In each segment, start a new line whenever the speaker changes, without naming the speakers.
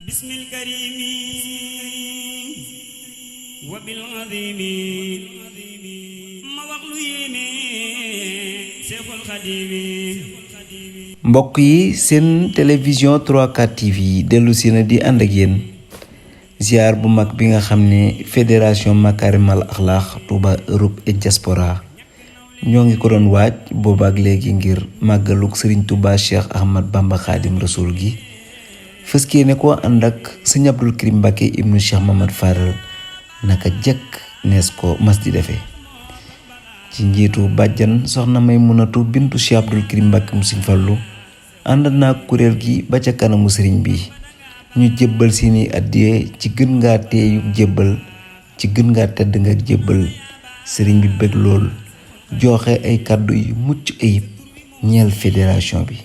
bismil karimi wa bil azimi ma wax lu yéeme Seexul Xadiimi.
mbokk yi seen télévision 3-4 TV dellu si na di ànd ak yéen ziar bu mag bi nga xam ne fédération Makarimal Akhlaq Touba Europe et diaspora ñoo ngi ko doon waaj boobaak léegi ngir màggaluk Serigne Touba Cheikh Ahmad Bamba Khadim Rasoul gi fëskee ne ko ànd ak Serigne Abdou Karim Mbacké ibnu Cheikh Mamad Faral naka jekk nees ko mas di defee ci njiitu bàjjan soxna Maymunatu bintu Cheikh Abdou Karim Mbacké mu Serigne Fallu ànd naa kuréel gi ba ca kanamu sëriñ bi ñu jébbal seeni addiye ci gën ngaa teeyu jébbal ci gën ngaa tedd nga jébbal sëriñ bi bëgg lool joxe ay kàddu yu mucc ayib ñeel fédération bi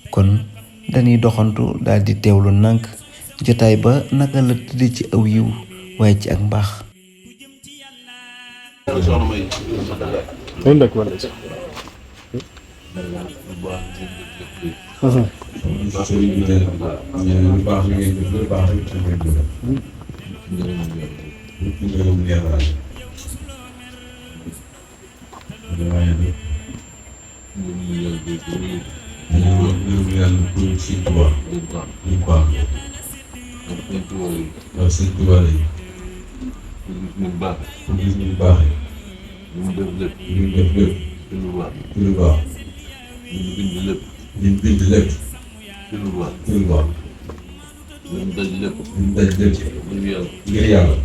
kon dañuy doxantu daal di teewlu nànk jotaay ba naka la tëdd ci aw yiw waaye ci ak mbaax.
liñ bind lépp ci lu baax liñ daj lépp ngir yàlla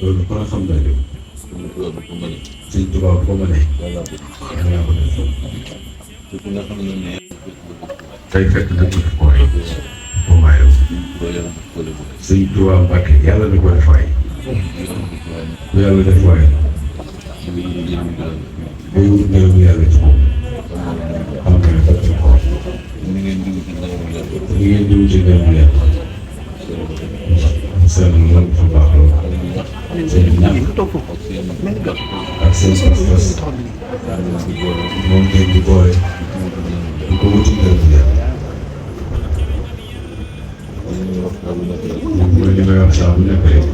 loolu kon xam naa ne Sëñ Tuubaa bu ko mënee yàlla ko def tey fekk na ko def waay ko waaye Sëñ Tuubaa Mbàkke yàlla na ko def waay ku yàlla def waay day wut ngërëm yàlla ci moom xam nga ne fekk na ko li ngeen diw ci ngërëm yàlla seen loolu dafa baax loolu seen ñàkk ak seen pas-pas moom ngeen di boole di ko wuti ngërëm yàlla mooy li may wax saa bu nekk rek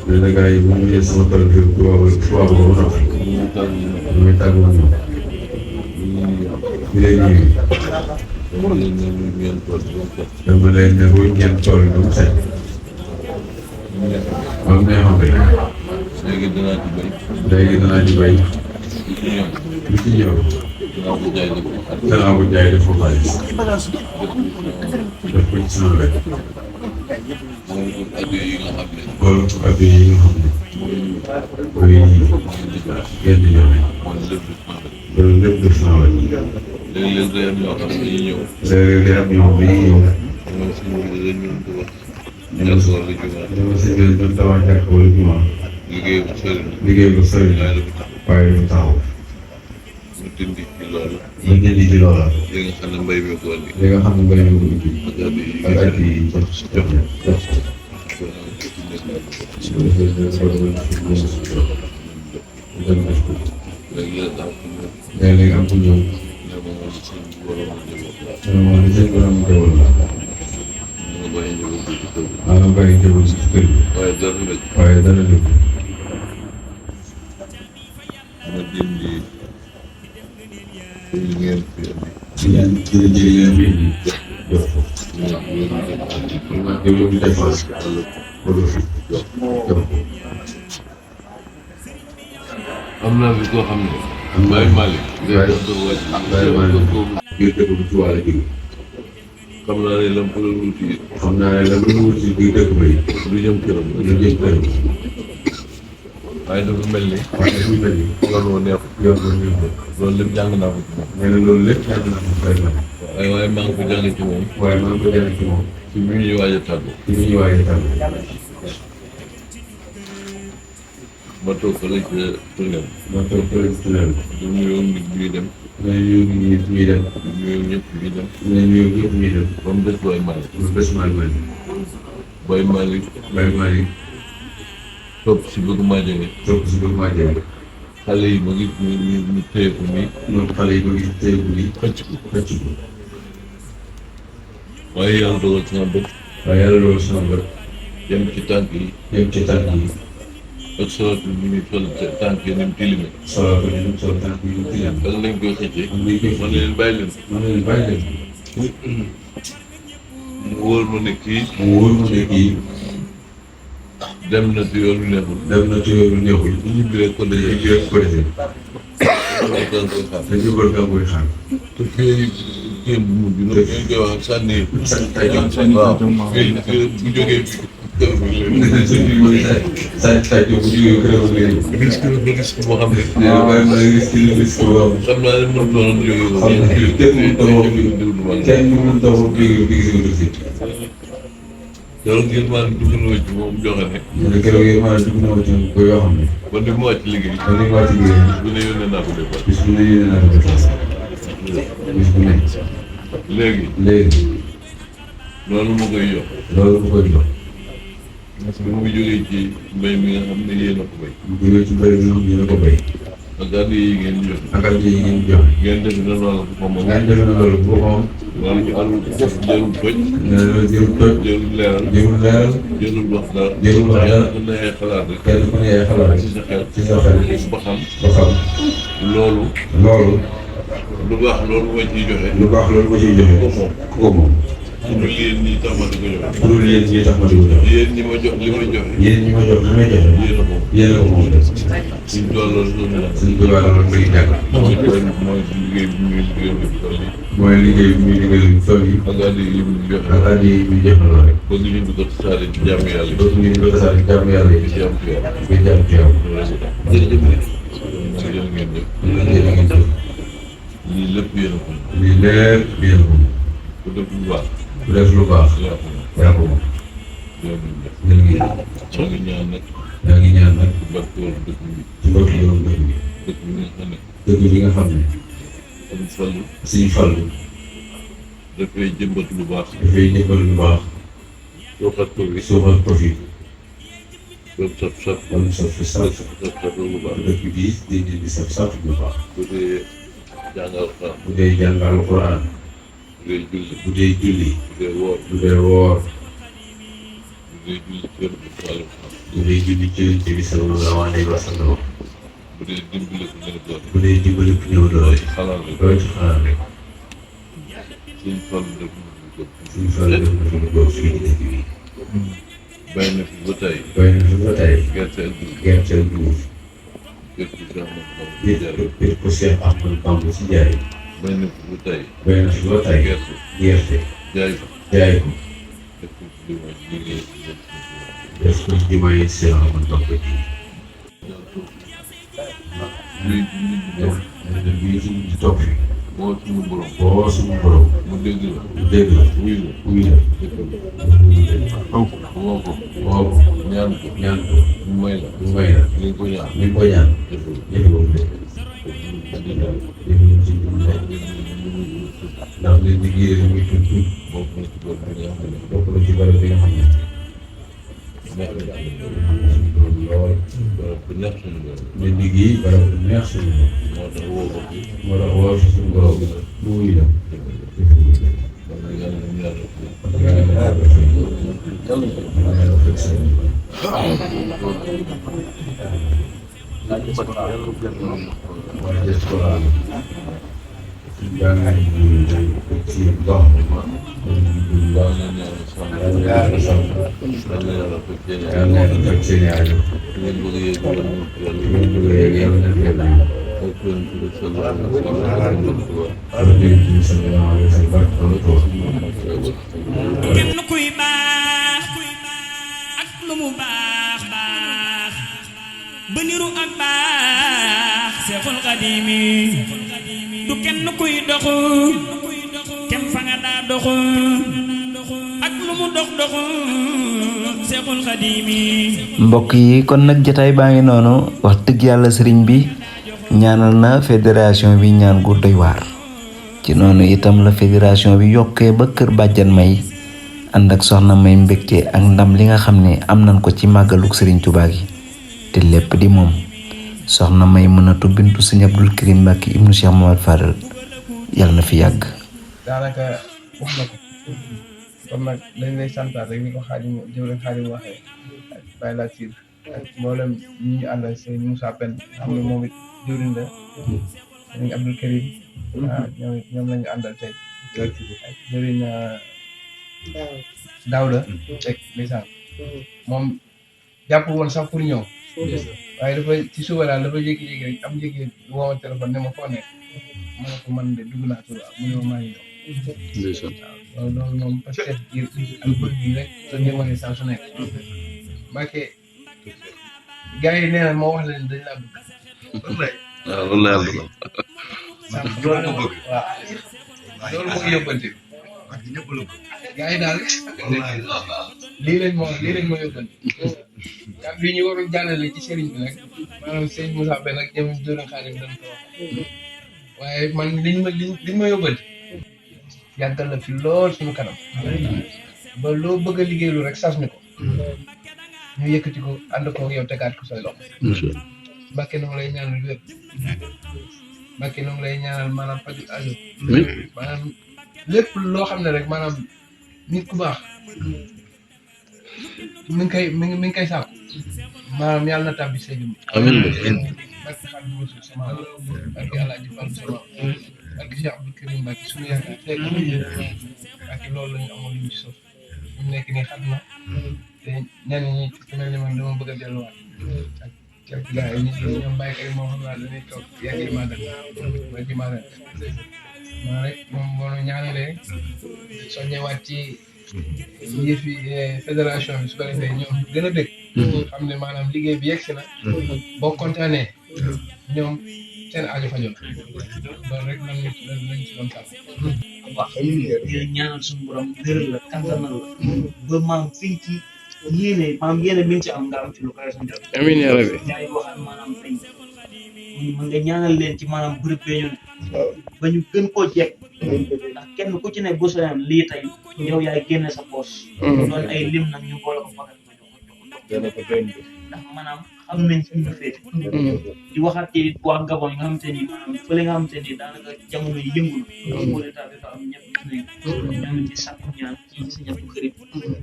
léegi nag gars yi bu ñu ñëwee sama tool bi tubaab ba noppi ñu ngi tàggu ñoom ñu leen ñëwee dama leen ne ruuj ngeen tool bi mu set ba mu neexoon rek léegi danaa ci béy lu ci ñëw danaa ko jaay def ko xaalis def ko ci sama wet loolu addu yi nga xam ne mooy génn joxe loolu lépp def naa wet léeg-léeg day am ñoo xam ne dañuy ñëw ñoo si ngeen doon tabax jàkk wala jumaa liggéey bu sori la waaye du taxaw mu dindi ci loola li nga xam ne mbay mi ko indi ak at yi jox léeg-léeg am ku ñëw moom li seen borom jawal la maanaam bàyyi jawal si kër gi waaye dara dëgg ci ngeen fi indi jox ko yow ñu défense wala fi jox ko
am naa fi koo xam ne Baye Malick
Baye Malick biir dëkk bu Tuubaa la jóge
xam naa ne lam ko doon wuti
xam naa ne la lu mu wuti biir dëkk ba yi
du jëm këram waaye dafa mel ni yoon woo neex loolu lépp jàng naa ko ci moom
nee na loolu lépp jàng naa ko Baye Malick
waaye maa ngi ko jàng ci moom ci bi ñuy waaj a tàggu ma toog fële ca tunnel du nuyoo nit ñuy dem du nuyoo ñëpp ñuy dem ba mu des Baye Malick Baye Malick topp si bëgg maa jege. xale yi ma ngi ñu téye ko nii. xëcc ko. waaye yàlla dogal sama bët. dem ci tànk yi. ak solatu bi ñuy sol tànk yi ni mu tilime. ak nañ koy xëccee. man leen bàyyi leen. mu wóor ma ne kii. dem na ci yoonu neexul. ñu ñibbi rek ko defee. dañu koy xaar. te kii bu mujj nag ñu koy wax ak sànni. waaw bu jógee fii. risque boo xam ne. xam naa ne mënut woon keroog ngeen maanaam dugg na ci moom joxe ne. keroog ngeen maanaam dugg na ci ko yoo xam ne. ba ni mu wàcc liggéey. bis bu ne yónnee naa ko départ. bis bu ne. léegi. loolu ma koy jox. bi mu jógee ci mbéy mi nga xam ne yéen a ko béy. ak àll yi ngeen joxe. ngeen def na loolu bu ko moom. wàllu def jërul toj. jërul leeral. jërul wax dara. kenn ku ne ay xalaat rek. ci sa xel. ba xam. loolu. lu baax loolu ma ciy joxe. ko moom. pour yéen ñi tax ma di ko joxe. yéen ñi ma jox li ma joxe. yéen a ko moom. suñ tool loolu la. mooy liggéey bi muy liggéeyal tool yi. ak àddi yi muy joxe. bëgg ñu di ko tasaare ci jàmm yàlla. di jàmm yàlla. lii lépp yéen a ko moom. ku def lu baax. yaa ko moom. yaa ngi ñaan nag. ci barkeelu dëkk bi. dëkk bi nga xam ne. Sëñ Fallu. dafay jëmbat lu baax. suuxat ko fi. ba mu saf lu baax. dëkk bi di saf lu baax. bu dee jàngal Alxuraan. bu dee julli. bu dee woor. bu dee julli ci Yonent bi sallallahu alayhi wa sallam. bu dee dimbali ku néew doole. loo ci xalaat rek. Sëñ Fallu def na fi lu góor fii ci dëkk bi. bay na fi ba tey. gerte ak dugub. gerte ko Cheikh Ahmadou Bamba ci jaay. bay na fi ba tey. gerte. jaay ko. def ko ci jumaa yi Cheikh Ahmadou Bamba ji. bii ci toog fi. boo suñu borom. mu dégg la. wuy la. woo ko. ñaan ko. mu may la. li nga ko ñaan. ndax li liggéey li muy tudd. bokk na ci barab bi nga xam ne. lool. li liggéey barab bu neex suñu borom. moo tax woo fi suñu borom mu wuy la.
kenn kuy baax ak lu mu baax ba niru ak baax Seexul Xadiimi du kenn kuy doxu kem fa nga daa doxu ak lu mu dox Seexul Xadiimi.
mbokk yi kon nag jotaay baa ngi noonu wax dëgg yàlla sëriñ bi ñaanal na fédération bi ñaan gu doy waar ci noonu itam la fédération bi yokkee ba kër bàjjan may ànd ak soxna may mbégte ak ndam li nga xam ne am nañ ko ci màggaluk sëriñ Tuubaa gi te lépp di moom soxna Maymunatu bintu Sëñ Abdul Karim Mbàkke ibnu Cheikh Mamad Fadal yàlla na fi yàgg.
daanaka wax na ko kon nag dañ lay santaat rek ni ko Xaadim waxee ak Baye Latir ak mboolem ñi ñu àndal sëñ Moussa Pène xam ne moom it jëwriñ la sëñ Abdul Karim ñoom lañu àndal tey ak jëwriñ Daouda teg ndeysaan moom jàpp woon sax pour ñëw waaye dafa ci suba daal dafa jékki-jékki rek am jékki woo ma téléphone ne ma foo nekk ma ne ko man de dugg naa Touba mu ne ma maa ngi ñëw waaw loolu moom parce que am bëgg bi rek te ñëwale saa su nekk Mbàkke gars yi nee na moo wax leen dañ laa bëgg
waaw loolu la yàlla dugal.
waaw loolu mooy yóbbante gars yi daal lii lañ ma yóbbante kàddu yi ñu waroon jàllale ci sëriñ bi nag maanaam sëñ Moussa Pène nag jëm Dóorin Xaadim dañ ko wax waaye man liñ ma yóbbante yàggal la fi lool suñu kanam ba loo bëgg a liggéeylu rek sas ni ko ñu yëkkati ko ànd ko yow tegaat ko say loxo Mbàkke noonu lay ñaanal wér Mbàkke noonu lay ñaanal maanaam faju aju maanaam lépp loo xam ne rek maanaam nit ku baax mi ngi koy sàkku maanaam yàlla na tàbbi say jëm barke Xaadim Rasul sama barke Alaaji Fall sama barke Cheikh Abdou Karim Mbàkke suñu yaakaar tey barke loolu lañu amoon lu ñu ci sos ñu nekk nii xam na te ñenn ñi ci mel ni man dama bëgg a delluwaat ak quelques gars yi ñoom bàyyi kay moo xam naa dañuy toog yàgg maa dal maa rek moom boo ñaanalee soññewaat ci yëfi fédération bi su ko defee ñoom gën a dëkk xam ne maanaam liggéey bi yegg si na boo kontaanee ñoom seen aajo fajol loolu rek lañ ci doon sàmm
wax ñu ñaanal suñu borom gërëm la kantanal la ba maam fiñ ci yéene maam yéene mi ngi ci am nga am ci lu koy sant
amiin yaa rabbi.
jaay waxal maanaam tey mën nga ñaanal leen ci maanaam bërëb bee ñun ba ñu gën koo jekk ndax kenn ku ci ne bu soñoon lii tey yow yaay génne sa poos doon ay lim nag ñu boole ko fagat ndax maanaam xam nañ fi ñu féete di waxaat ci waa Gabon yi nga xamante ni maanaam fële nga xamante ni daanaka jamono yi yëngu na moo état bi fa am ñëpp gis nañ ñoo ngi ci sàkku ñaan ci Sëñ Abdou Karim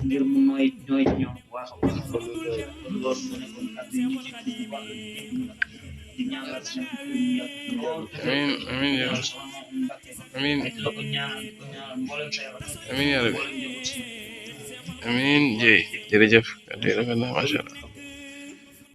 ngir mu nooy ñooy ci ñoom bu baax a baax loolu mu nekkoon kàddu yi ñu ci di wax di ñaanal Sëñ Abdou Karim mu yàgg lool
amiin yaa rabbi. amiin
di la ko ñaanal di ko ñaanal mboolem sa yaram
amiin yaa rabbi.
mboolem njaboot si
amiin jërëjëf. kàddu yi rafet na macha allah.